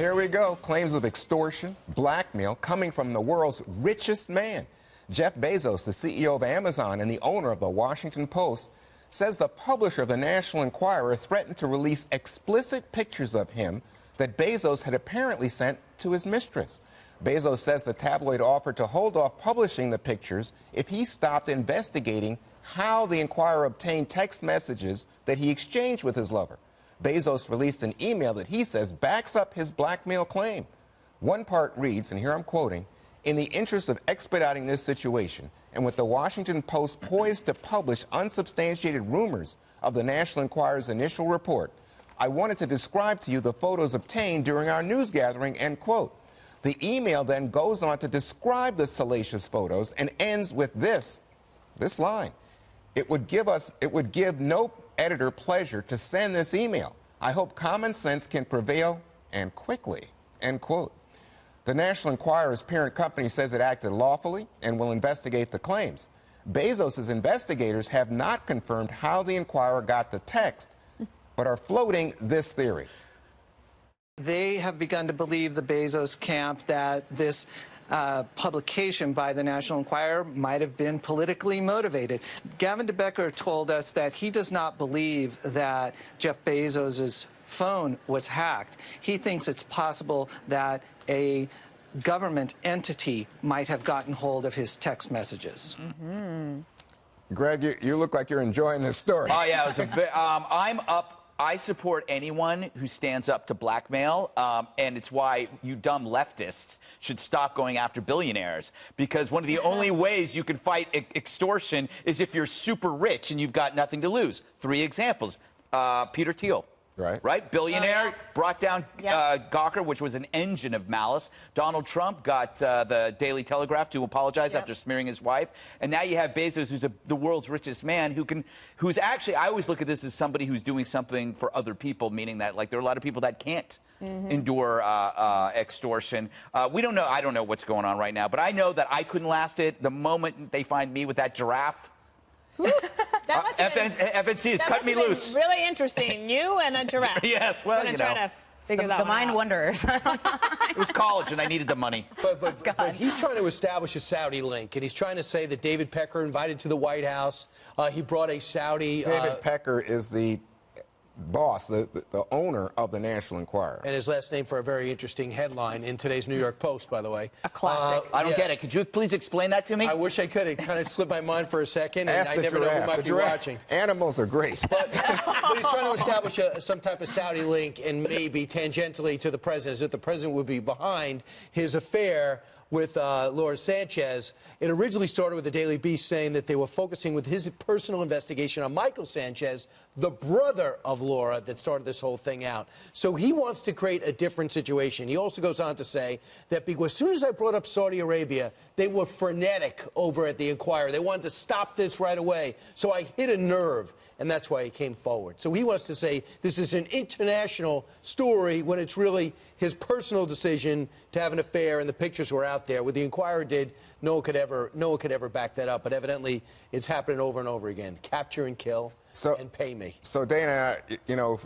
Here we go. Claims of extortion, blackmail coming from the world's richest man. Jeff Bezos, the CEO of Amazon and the owner of the Washington Post, says the publisher of the National Enquirer threatened to release explicit pictures of him that Bezos had apparently sent to his mistress. Bezos says the tabloid offered to hold off publishing the pictures if he stopped investigating how the Enquirer obtained text messages that he exchanged with his lover. Bezos released an email that he says backs up his blackmail claim. One part reads, and here I'm quoting, "In the interest of expediting this situation, and with the Washington Post poised to publish unsubstantiated rumors of the National Enquirer's initial report, I wanted to describe to you the photos obtained during our news gathering," end quote. The email then goes on to describe the salacious photos and ends with this line. It would give no editor pleasure to send this email. I hope common sense can prevail, and quickly, end quote. The National Enquirer's parent company says it acted lawfully and will investigate the claims. Bezos' investigators have not confirmed how the Enquirer got the text, but are floating this theory. They have begun to believe, the Bezos camp, that this publication by the National Enquirer might have been politically motivated. Gavin DeBecker told us that he does not believe that Jeff Bezos' phone was hacked. He thinks it's possible that a government entity might have gotten hold of his text messages. Greg, you look like you're enjoying this story. Oh, yeah. It was I support anyone who stands up to blackmail, and it's why you dumb leftists should stop going after billionaires, because one of the only ways you can fight extortion is if you're super rich and you've got nothing to lose. 3 examples. Peter Thiel. Right? Billionaire, brought down Gawker, which was an engine of malice. Donald Trump got the Daily Telegraph to apologize after smearing his wife. And now you have Bezos, who's the world's richest man, who's actually, I always look at this as somebody who's doing something for other people, meaning that, like, there are a lot of people that can't endure extortion. We don't know. I don't know what's going on right now, but I know that I couldn't last it. The moment they find me with that giraffe, FNC has cut me loose. Really interesting. You and a giraffe. Yes, well, you know. Try to figure that The one mind out. wonders. It was college, and I needed the money. But he's trying to establish a Saudi link, and he's trying to say that David Pecker invited to the White House. He brought a Saudi... David Pecker is the boss, the owner of the National Enquirer. And his last name for a very interesting headline in today's New York Post, by the way. A classic. I don't get it. Could you please explain that to me? I wish I could. It kind of slipped my mind for a second, and Ask I the never know giraffe. who might The be giraffe. watching. Animals are great. But he's trying to establish some type of Saudi link, and maybe tangentially to the president, that the president would be behind his affair with Laura Sanchez. It originally started with the Daily Beast saying that they were focusing with his personal investigation on Michael Sanchez, the brother of Laura, that started this whole thing out. So he wants to create a different situation. He also goes on to say that because as soon as I brought up Saudi Arabia, they were frenetic over at the Enquirer. They wanted to stop this right away. So I hit a nerve, and that's why he came forward. So he wants to say this is an international story when it's really his personal decision to have an affair, and the pictures were out there. What the Enquirer did, no one could ever back that up. But evidently, it's happening over and over again. Capture and kill, and pay me. So Dana, you know,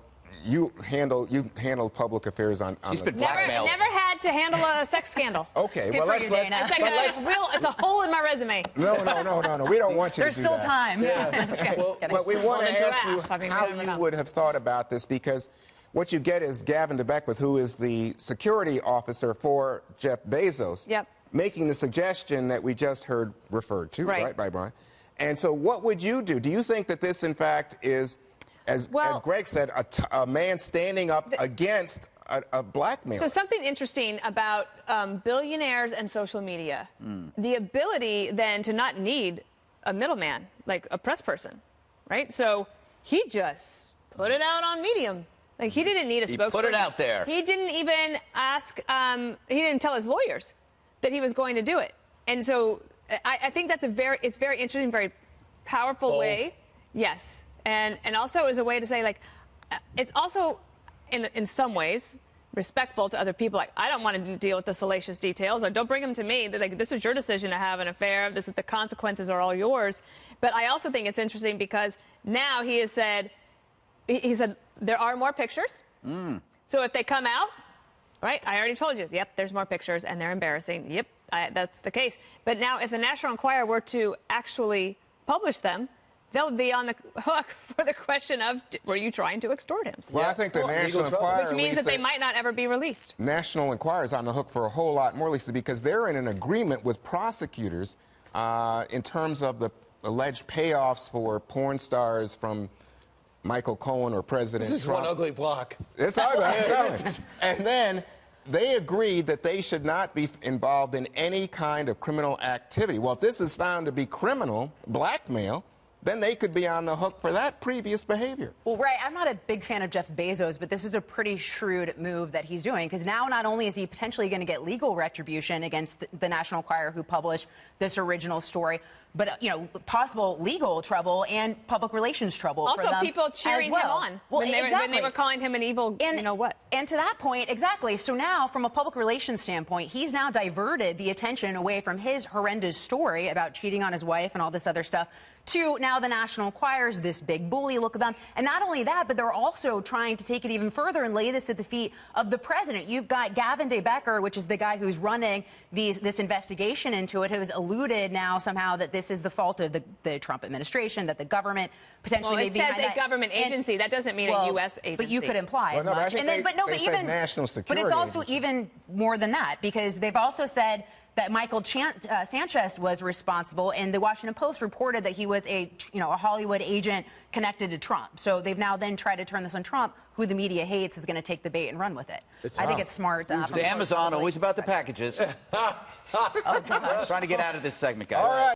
you handle public affairs on. She's been blackmailed. Never had to handle a sex scandal. Okay, Good well for let's you, Dana. It's a hole in my resume. No. We don't want you There's to do still that. time. But we want to Well, ask you giraffe. I mean, we how never you know. would have thought about this, because what you get is Gavin DeBecker, who is the security officer for Jeff Bezos, making the suggestion that we just heard referred to, right, by Brian. And so what would you do? Do you think that this, in fact, is, as Greg said, a man standing up against a blackmailer? So something interesting about billionaires and social media, the ability then to not need a middleman, like a press person, right? So he just put it out on Medium. Like, he didn't need a spokesperson. He put it out there. He didn't even ask, he didn't tell his lawyers that he was going to do it. And so I think that's it's very interesting, very powerful way. Yes. And also as a way to say, like, it's also in some ways respectful to other people. Like, I don't want to deal with the salacious details. Like, don't bring them to me. They're like, this is your decision to have an affair. This is the consequences are all yours. But I also think it's interesting because now he has said, there are more pictures. So if they come out, Right? I already told you. Yep, there's more pictures, and they're embarrassing. Yep, that's the case. But now, if the National Enquirer were to actually publish them, they'll be on the hook for the question of, were you trying to extort him? Well, I think the National Enquirer, which means that they might not ever be released. National Enquirer is on the hook for a whole lot more, Lisa, because they're in an agreement with prosecutors in terms of the alleged payoffs for porn stars from Michael Cohen or President This is Trump. one ugly block. It's ugly, I'm telling you. And then they agreed that they should not be involved in any kind of criminal activity. Well, if this is found to be criminal, blackmail, then they could be on the hook for that previous behavior. Well, right, I'm not a big fan of Jeff Bezos, but this is a pretty shrewd move that he's doing, because now not only is he potentially going to get legal retribution against the National Enquirer who published this original story, but, you know, possible legal trouble and public relations trouble also, for them people cheering as well. him on Well, when they were calling him an evil, and, you know what. And to that point, exactly. So now, from a public relations standpoint, he's now diverted the attention away from his horrendous story about cheating on his wife and all this other stuff to now the National Enquirer's this big bully look at them. And not only that, but they're also trying to take it even further and lay this at the feet of the president. You've got Gavin de Becker, which is the guy who's running this investigation into it, who has alluded now somehow that this is the fault of the Trump administration, that the government potentially may be behind it says a government agency. That doesn't mean a U.S. agency. But you could imply as much. And then, but even national security. But it's also agency. even more than that, because they've also said that Michael Sanchez was responsible, and the Washington Post reported that he was a Hollywood agent connected to Trump. So they've now then tried to turn this on Trump, who the media hates, is going to take the bait and run with it. I think it's smart. It's Amazon, always about the packages. Oh, gosh. Trying to get out of this segment, guys. All right.